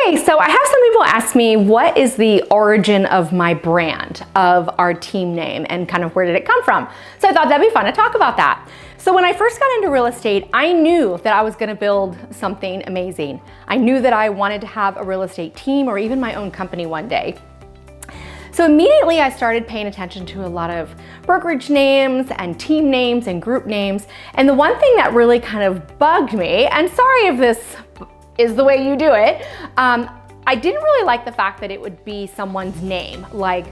Okay, so I have some people ask me, what is the origin of my brand, of our team name, and kind of where did it come from? So I thought that'd be fun to talk about that. So when I first got into real estate, I knew that I was gonna build something amazing. I knew that I wanted to have a real estate team or even my own company one day. So immediately I started paying attention to a lot of brokerage names and team names and group names. And the one thing that really kind of bugged me, and sorry if this is the way you do it, I didn't really like the fact that it would be someone's name, like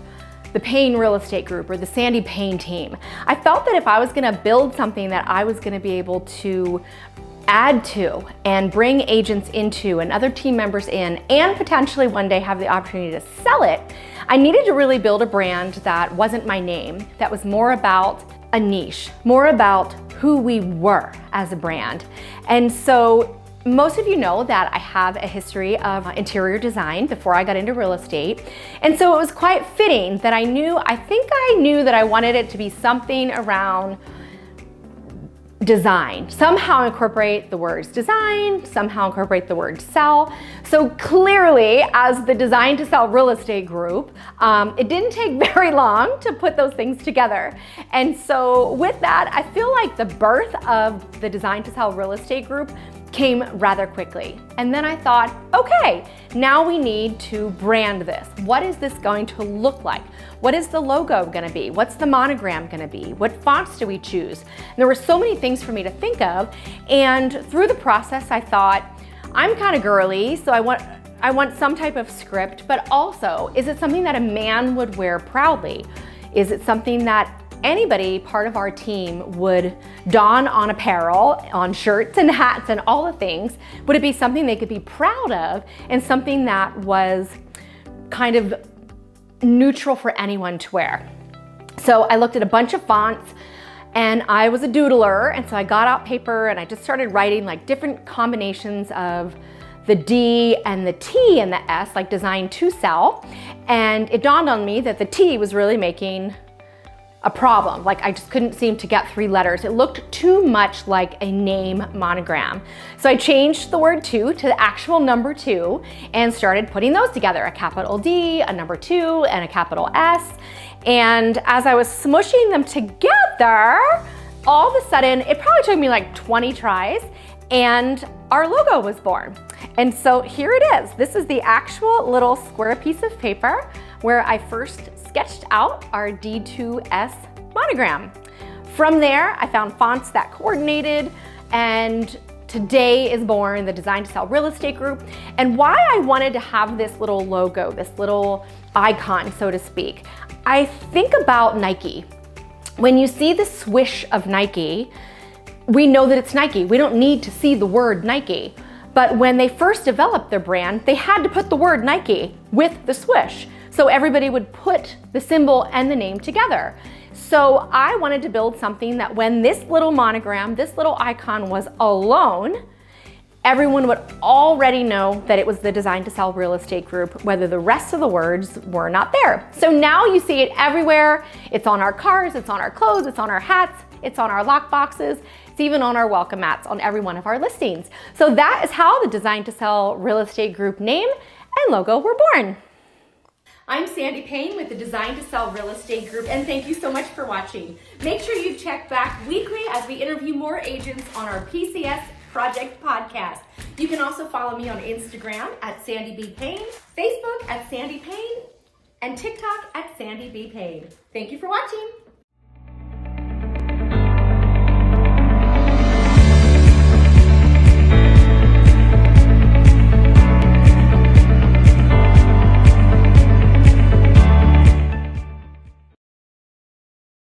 the Payne Real Estate Group or the Sandy Payne team. I felt that if I was gonna build something that I was gonna be able to add to and bring agents into and other team members in, and potentially one day have the opportunity to sell it, I needed to really build a brand that wasn't my name, that was more about a niche, more about who we were as a brand. And so most of you know that I have a history of interior design before I got into real estate. And so it was quite fitting that I think I knew that I wanted it to be something around design, somehow incorporate the words design, somehow incorporate the word sell. So clearly, as the Design to Sell Real Estate Group, it didn't take very long to put those things together. And so with that, I feel like the birth of the Design to Sell Real Estate Group came rather quickly. And then I thought, okay, now we need to brand this. What is this going to look like? What is the logo gonna be? What's the monogram gonna be? What fonts do we choose? And there were so many things for me to think of. And through the process, I thought, I'm kind of girly, so I want some type of script, but also, is it something that a man would wear proudly? Is it something that anybody part of our team would don on apparel, on shirts and hats and all the things? Would it be something they could be proud of and something that was kind of neutral for anyone to wear? So I looked at a bunch of fonts, and I was a doodler, and so I got out paper and I just started writing like different combinations of the D and the T and the S, like Design to Sell. And it dawned on me that the T was really making a problem. Like I just couldn't seem to get 3 letters. It looked too much like a name monogram. So I changed the word to the actual number 2 and started putting those together, a capital D, a number 2, and a capital S. And as I was smushing them together, all of a sudden, it probably took me like 20 tries, and our logo was born. And so here it is. This is the actual little square piece of paper where I first sketched out our D2S monogram. From there, I found fonts that coordinated, and today is born the Design to Sell Real Estate Group. And why I wanted to have this little logo, this little icon, so to speak, I think about Nike. When you see the swish of Nike, we know that it's Nike. We don't need to see the word Nike. But when they first developed their brand, they had to put the word Nike with the swish, so everybody would put the symbol and the name together. So I wanted to build something that when this little monogram, this little icon was alone, everyone would already know that it was the Design to Sell Real Estate Group, whether the rest of the words were not there. So now you see it everywhere. It's on our cars, it's on our clothes, it's on our hats, it's on our lock boxes, it's even on our welcome mats on every one of our listings. So that is how the Design to Sell Real Estate Group name and logo were born. I'm Sandy Payne with the Design to Sell Real Estate Group, and thank you so much for watching. Make sure you check back weekly as we interview more agents on our PCS Project podcast. You can also follow me on Instagram at Sandy B. Payne, Facebook at Sandy Payne, and TikTok at Sandy B. Payne. Thank you for watching.